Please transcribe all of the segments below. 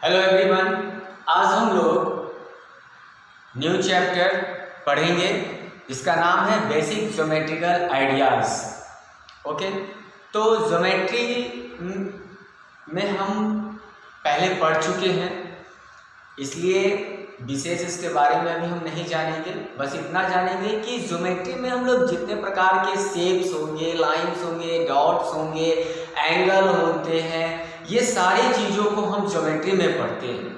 Hello everyone, आज हम लोग न्यू चैप्टर पढ़ेंगे जिसका नाम है बेसिक ज्योमेट्रिकल आइडियाज़। ओके, तो ज्योमेट्री में हम पहले पढ़ चुके हैं, इसलिए विशेष इसके बारे में अभी हम नहीं जानेंगे। बस इतना जानेंगे कि ज्योमेट्री में हम लोग जितने प्रकार के शेप्स होंगे, लाइंस होंगे, डॉट्स होंगे, एंगल होते हैं, ये सारी चीज़ों को हम ज्योमेट्री में पढ़ते हैं।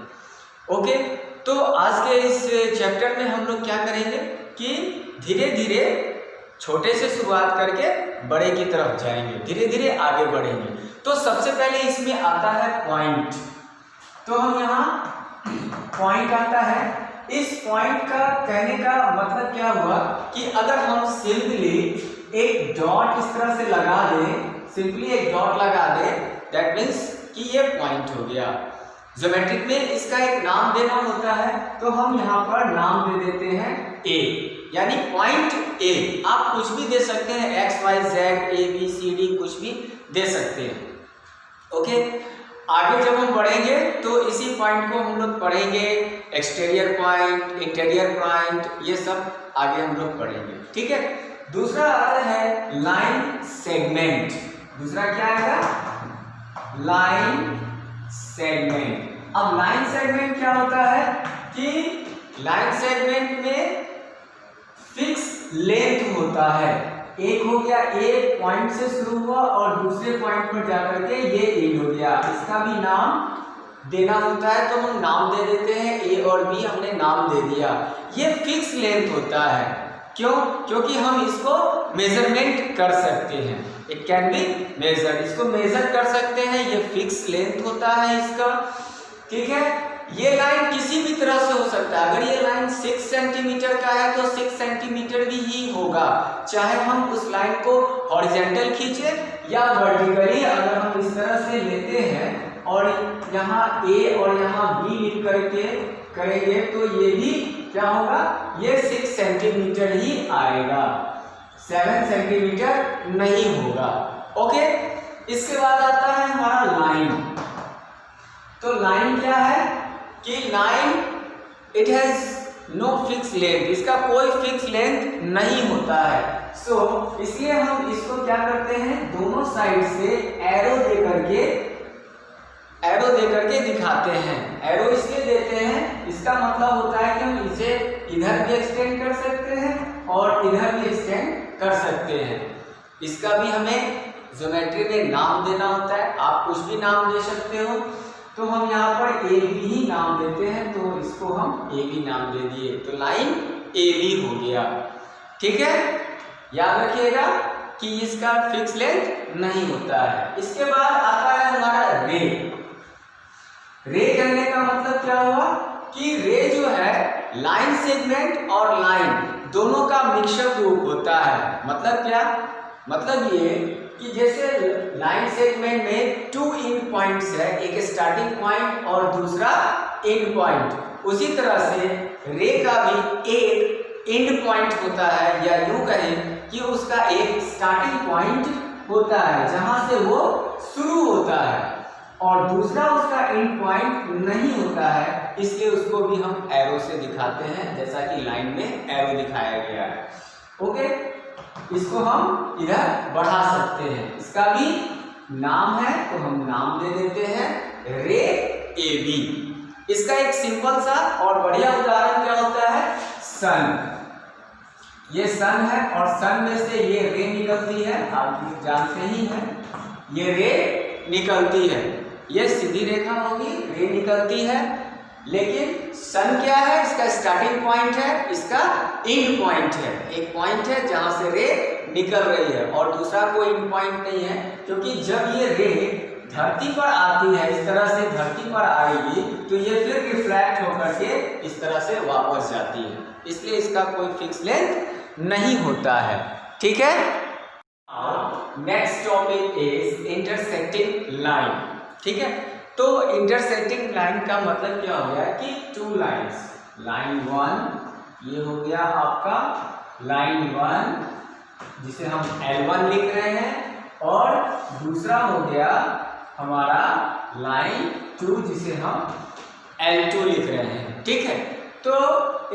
ओके, तो आज के इस चैप्टर में हम लोग क्या करेंगे कि धीरे धीरे छोटे से शुरुआत करके बड़े की तरफ जाएंगे, धीरे धीरे आगे बढ़ेंगे। तो सबसे पहले इसमें आता है पॉइंट। तो हम यहाँ पॉइंट आता है, इस पॉइंट का कहने का मतलब क्या हुआ कि अगर हम सिंपली एक डॉट इस तरह से लगा दें, सिंपली एक डॉट लगा दें, दैट मीन्स कि ये पॉइंट हो गया। ज्योमेट्रिक में इसका एक नाम देना होता है, तो हम यहाँ पर नाम दे देते हैं ए, यानी पॉइंट ए। आप कुछ भी दे सकते हैं, X Y Z, A B C D, कुछ भी दे सकते हैं। ओके, आगे जब हम बढ़ेंगे तो इसी पॉइंट को हम लोग पढ़ेंगे, एक्सटीरियर पॉइंट, इंटीरियर पॉइंट, ये सब आगे हम लोग पढ़ेंगे। ठीक है, दूसरा आता है लाइन सेगमेंट। दूसरा क्या आएगा? Line segment. अब लाइन सेगमेंट क्या होता है कि लाइन सेगमेंट में फिक्स लेंथ होता है। एक हो गया, एक पॉइंट से शुरू हुआ और दूसरे पॉइंट पर जाकर के ये एंड हो गया, इसका भी नाम देना होता है। तो हम नाम दे देते हैं, ए और बी हमने नाम दे दिया। ये फिक्स लेंथ होता है, क्यों? क्योंकि हम इसको मेजरमेंट कर सकते हैं, इट कैन बी मेजर, इसको मेजर कर सकते हैं। ये फिक्स लेंथ होता है इसका। ठीक है, ये लाइन किसी भी तरह से हो सकता है। अगर ये लाइन 6 सेंटीमीटर का है तो 6 सेंटीमीटर भी ही होगा, चाहे हम उस लाइन को हॉरिजॉन्टल खींचे या वर्टिकली। अगर हम इस तरह से लेते हैं और यहाँ ए और यहाँ बी लिख करके करेंगे तो ये भी क्या होगा? ये 6 सेंटीमीटर ही आएगा, 7 सेंटीमीटर नहीं होगा। ओके, इसके बाद आता है हमारा लाइन। तो लाइन क्या है कि line it has no fix length, इसका कोई फिक्स लेंथ नहीं होता है। सो इसलिए हम इसको क्या करते हैं, दोनों साइड से एरो दे करके दिखाते हैं। एरो इसलिए देते हैं, इसका मतलब होता है कि हम इसे इधर भी एक्सटेंड कर सकते हैं और इधर भी एक्सटेंड कर सकते हैं। इसका भी हमें ज्योमेट्री में नाम देना होता है, आप कुछ भी नाम दे सकते हो। तो हम यहाँ पर ए बी ही नाम देते हैं, तो इसको हम ए बी नाम दे दिए, तो लाइन ए बी हो गया। ठीक है, याद रखिएगा कि इसका फिक्स लेंथ नहीं होता है। इसके बाद आता है हमारा रे। रे कहने का मतलब क्या हुआ कि रे जो है लाइन सेगमेंट और लाइन दोनों का मिक्सअप रूप होता है। मतलब क्या? मतलब ये कि जैसे लाइन सेगमेंट में 2 एंड पॉइंट्स है, एक स्टार्टिंग पॉइंट और दूसरा एंड पॉइंट, उसी तरह से रे का भी एक एंड पॉइंट होता है, या यूं कहें कि उसका एक स्टार्टिंग पॉइंट होता है जहां से वो शुरू होता है, और दूसरा उसका एंड पॉइंट नहीं होता है, इसलिए उसको भी हम एरो से दिखाते हैं, जैसा कि लाइन में एरो दिखाया गया है। ओके, इसको हम इधर बढ़ा सकते हैं, इसका भी नाम है तो हम नाम दे देते हैं रे ए बी। इसका एक सिंपल सा और बढ़िया उदाहरण क्या होता है? सन। ये सन है और सन में से ये रे निकलती है, आप जानते ही हैं, ये रे निकलती है, ये सीधी रेखा होगी, रे निकलती है। लेकिन सन क्या है? इसका स्टार्टिंग पॉइंट है, इसका एंड पॉइंट है। एक पॉइंट है जहां से रे निकल रही है और दूसरा कोई एंड पॉइंट नहीं है, क्योंकि जब ये रे धरती पर आती है, इस तरह से धरती पर आएगी, तो ये फिर रिफ्लेक्ट होकर के इस तरह से वापस जाती है, इसलिए इसका कोई फिक्स लेंथ नहीं होता है। ठीक है, next topic is intersecting line. ठीक है, तो इंटरसेक्टिंग लाइन का मतलब क्या हो गया कि 2 लाइन्स, लाइन 1 ये हो गया आपका लाइन 1 जिसे हम L1 लिख रहे हैं, और दूसरा हो गया हमारा लाइन 2 जिसे हम L2 लिख रहे हैं, ठीक है। तो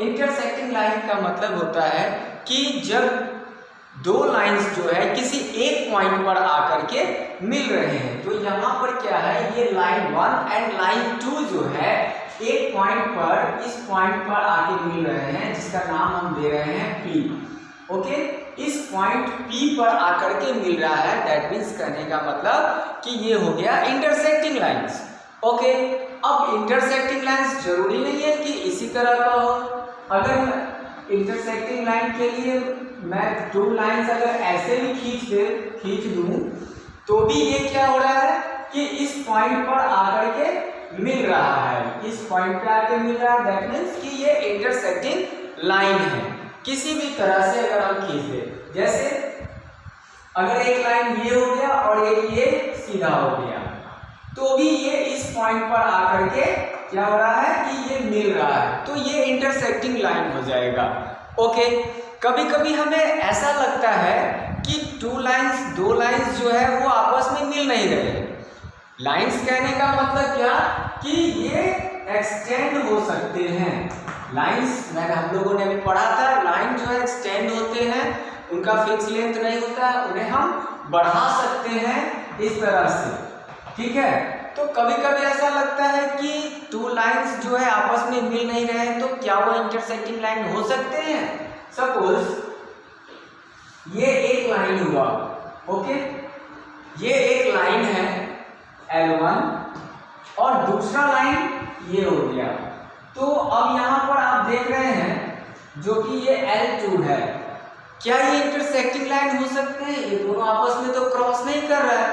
इंटरसेक्टिंग लाइन का मतलब होता है कि जब दो लाइंस जो है किसी एक पॉइंट पर आकर के मिल रहे हैं। तो यहाँ पर क्या है, ये लाइन 1 एंड लाइन 2 जो है एक पॉइंट पर, इस पॉइंट पर आके मिल रहे हैं जिसका नाम हम दे रहे हैं P, ओके। इस पॉइंट P पर आकर के मिल रहा है, दैट मीन्स कहने का मतलब कि ये हो गया इंटरसेक्टिंग लाइंस, ओके। अब इंटरसेक्टिंग लाइंस जरूरी नहीं है कि इसी तरह का हो। अगर इंटरसेक्टिंग लाइन के लिए मैं 2 लाइंस अगर ऐसे भी खींच दूं तो भी ये क्या हो रहा है कि इस पॉइंट पर आकर के मिल रहा है, इस पॉइंट पे आकर मिल रहा है, दैट मीन्स कि ये इंटरसेक्टिंग लाइन है। किसी भी तरह से अगर हम खींच दें, जैसे अगर एक लाइन ये हो गया और एक ये सीधा हो गया, तो भी ये इस पॉइंट पर आकर के क्या हो रहा है कि ये मिल रहा है, तो ये इंटरसेक्टिंग लाइन हो जाएगा, ओके। कभी कभी हमें ऐसा लगता है कि दो लाइंस जो है वो आपस में मिल नहीं रहे। लाइंस कहने का मतलब क्या कि ये एक्सटेंड हो सकते हैं। लाइंस मैंने हम लोगों ने भी पढ़ा था, लाइन जो है एक्सटेंड होते हैं, उनका फिक्स लेंथ नहीं होता है, उन्हें हम बढ़ा सकते हैं इस तरह से, ठीक है। तो कभी कभी ऐसा लगता है कि 2 लाइंस जो है आपस में मिल नहीं रहे हैं, तो क्या वो इंटरसेक्टिंग लाइन हो सकते हैं। सपोज ये एक लाइन हुआ, ओके, ये एक लाइन है L1 और दूसरा लाइन ये हो गया। तो अब यहाँ पर आप देख रहे हैं जो कि ये L2 है, क्या ये इंटरसेक्टिंग लाइन हो सकते हैं। ये दोनों आपस में तो क्रॉस नहीं कर रहा है,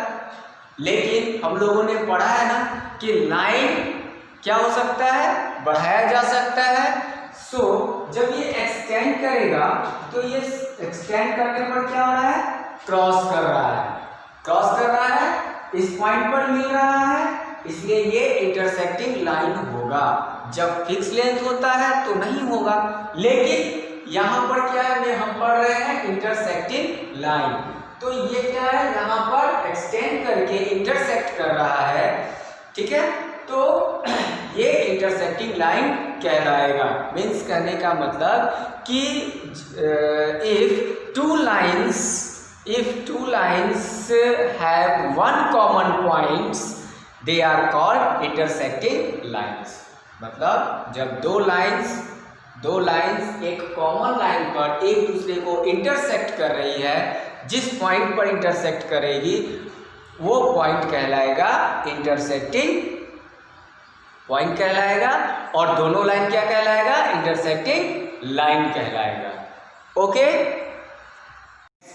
लेकिन हम लोगों ने पढ़ा है ना कि लाइन क्या हो सकता है, बढ़ाया जा सकता है। सो जब ये एक्सटेंड करेगा तो ये एक्सटेंड करने पर क्या हो रहा है, क्रॉस कर रहा है, इस पॉइंट पर मिल रहा है, इसलिए ये इंटरसेक्टिंग लाइन होगा। जब फिक्स लेंथ होता है तो नहीं होगा, लेकिन यहाँ पर क्या है, हम पढ़ रहे हैं इंटरसेक्टिंग लाइन, तो ये क्या है, यहाँ पर एक्सटेंड करके इंटरसेक्ट कर रहा है, ठीक है। तो ये इंटरसेक्टिंग लाइन कहलाएगा। मीन्स कहने का मतलब कि if two lines have one common points they are called intersecting lines. मतलब जब दो लाइन्स एक कॉमन लाइन पर एक दूसरे को इंटरसेक्ट कर रही है, जिस पॉइंट पर इंटरसेक्ट करेगी वो पॉइंट कहलाएगा इंटरसेक्टिंग पॉइंट कहलाएगा, और दोनों लाइन क्या कहलाएगा, इंटरसेक्टिंग लाइन कहलाएगा, okay.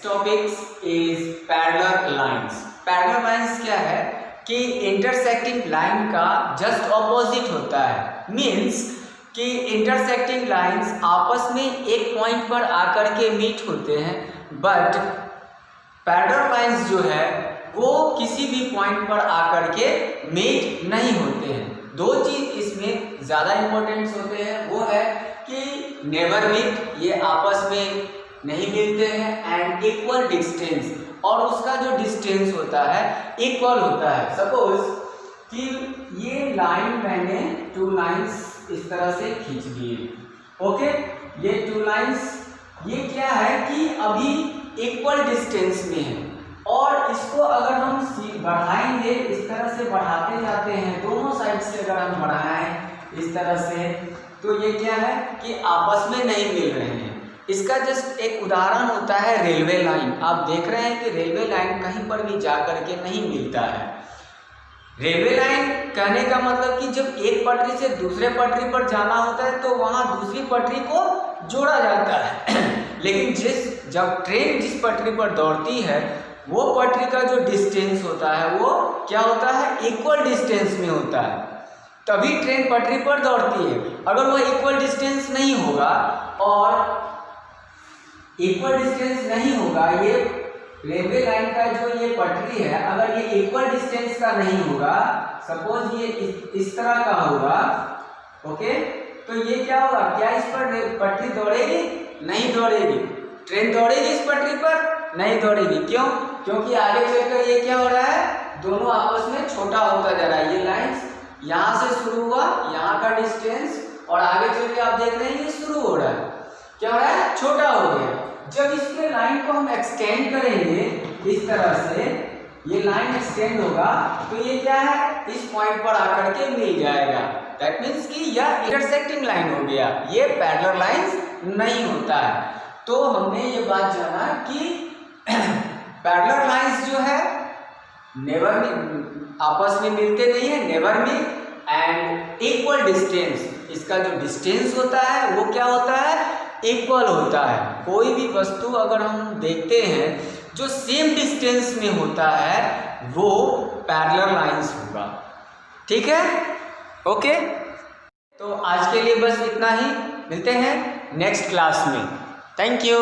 Topics is parallel lines. Parallel lines क्या है कि इंटरसेक्टिंग लाइन का जस्ट ऑपोजिट होता है। मीन्स कि इंटरसेक्टिंग लाइंस आपस में एक पॉइंट पर आकर के मीट होते हैं, बट पैरेलल लाइंस जो है वो किसी भी पॉइंट पर आकर के मीट नहीं होते हैं। दो चीज इसमें ज़्यादा इंपॉर्टेंट होते हैं, वो है कि नेवर मीट, ये आपस में नहीं मिलते हैं, एंड इक्वल डिस्टेंस, और उसका जो डिस्टेंस होता है इक्वल होता है। सपोज कि ये लाइन मैंने 2 लाइंस इस तरह से खींच दिए, ओके। ये 2 लाइंस ये क्या है कि अभी इक्वल डिस्टेंस में है, और इसको अगर हम बढ़ाएंगे, इस तरह से बढ़ाते जाते हैं, दोनों साइड से अगर हम बढ़ाएं इस तरह से, तो ये क्या है कि आपस में नहीं मिल रहे हैं। इसका जस्ट एक उदाहरण होता है रेलवे लाइन। आप देख रहे हैं कि रेलवे लाइन कहीं पर भी जा कर के नहीं मिलता है। रेलवे लाइन कहने का मतलब कि जब एक पटरी से दूसरे पटरी पर जाना होता है तो वहाँ दूसरी पटरी को जोड़ा जाता है लेकिन जब ट्रेन जिस पटरी पर दौड़ती है वो पटरी का जो डिस्टेंस होता है वो क्या होता है, इक्वल डिस्टेंस में होता है, तभी ट्रेन पटरी पर दौड़ती है। अगर वो इक्वल डिस्टेंस नहीं होगा, और इक्वल डिस्टेंस नहीं होगा, ये रेलवे लाइन का जो ये पटरी है, अगर ये इक्वल डिस्टेंस का नहीं होगा, सपोज ये इस तरह का होगा, ओके, तो ये क्या होगा, क्या इस पर पटरी दौड़ेगी, नहीं दौड़ेगी। ट्रेन दौड़ेगी इस पटरी पर, नहीं दौड़ेगी। क्यों? क्योंकि आगे चलकर ये क्या हो रहा है, दोनों आपस में छोटा होता जा रहा है। ये लाइंस यहाँ से शुरू हुआ, यहाँ का डिस्टेंस, और आगे चल के आप देख रहे हैं ये शुरू हो रहा है, क्या हो रहा है, छोटा हो गया। जब इसके लाइन को हम एक्सटेंड करेंगे इस तरह से, ये लाइन एक्सटेंड होगा तो ये क्या है, इस पॉइंट पर आकर के मिल जाएगा। दैट मीन्स कि यह इंटरसेक्टिंग लाइन हो गया, ये पैरेलल लाइंस नहीं होता है। तो हमने ये बात जाना कि पैरेलल लाइंस जो है नेवर आपस में मिलते नहीं है, never meet, and equal distance, इसका जो डिस्टेंस होता है वो क्या होता है, इक्वल होता है। कोई भी वस्तु अगर हम देखते हैं जो सेम डिस्टेंस में होता है वो पैरेलल लाइंस होगा। ठीक है, ओके। तो आज के लिए बस इतना ही, मिलते हैं नेक्स्ट क्लास में। Thank you.